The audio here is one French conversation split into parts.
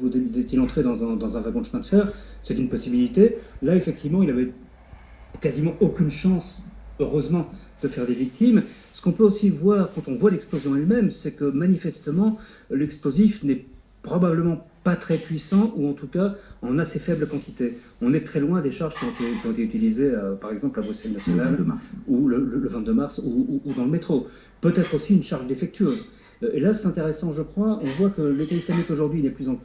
Ou est-il entré dans un wagon de chemin de fer? C'est une possibilité. Là, effectivement, il avait quasiment aucune chance, heureusement, de faire des victimes. Ce qu'on peut aussi voir quand on voit l'explosion elle-même, c'est que manifestement, l'explosif n'est probablement pas très puissant, ou en tout cas en assez faible quantité. On est très loin des charges qui ont été utilisées, par exemple, à Bruxelles Nationale, le 22 mars. ou le 22 mars, ou dans le métro. Peut-être aussi une charge défectueuse. Et là, c'est intéressant, je crois. On voit que l'État islamique aujourd'hui n'est plus en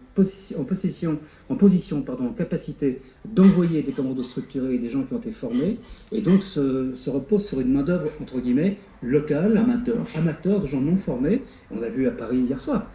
capacité d'envoyer des commandos structurés et des gens qui ont été formés, et donc se repose sur une main-d'œuvre, entre guillemets, locale, amateur, de gens non formés. On a vu à Paris hier soir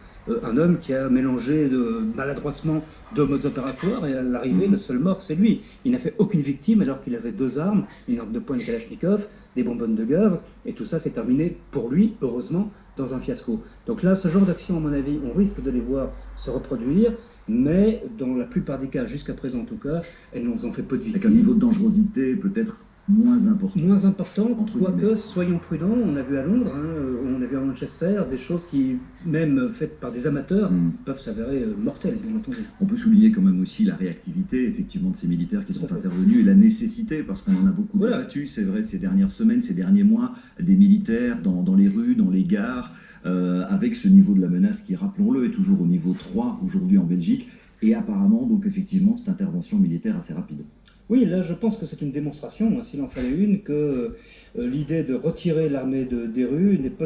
un homme qui a mélangé maladroitement deux modes opératoires, et à l'arrivée, le seul mort, c'est lui. Il n'a fait aucune victime alors qu'il avait deux armes, une arme de poing de Kalachnikov, des bonbonnes de gaz, et tout ça s'est terminé pour lui, heureusement, dans un fiasco. Donc là, ce genre d'action, à mon avis, on risque de les voir se reproduire, mais dans la plupart des cas, jusqu'à présent en tout cas, elles nous ont fait peu de victimes. Avec un niveau de dangerosité peut-être moins important. Moins important, quoique, soyons prudents. On a vu à Londres, on a vu à Manchester, des choses qui, même faites par des amateurs, peuvent s'avérer mortelles, bien entendu. On peut souligner quand même aussi la réactivité, effectivement, de ces militaires qui sont intervenus, et la nécessité, parce qu'on en a beaucoup débattu, c'est vrai, ces dernières semaines, ces derniers mois, des militaires dans les rues, dans les gares, avec ce niveau de la menace qui, rappelons-le, est toujours au niveau 3 aujourd'hui en Belgique, et apparemment, donc effectivement, cette intervention militaire assez rapide. Oui, là, je pense que c'est une démonstration, s'il en fallait une, que l'idée de retirer l'armée des rues n'est pas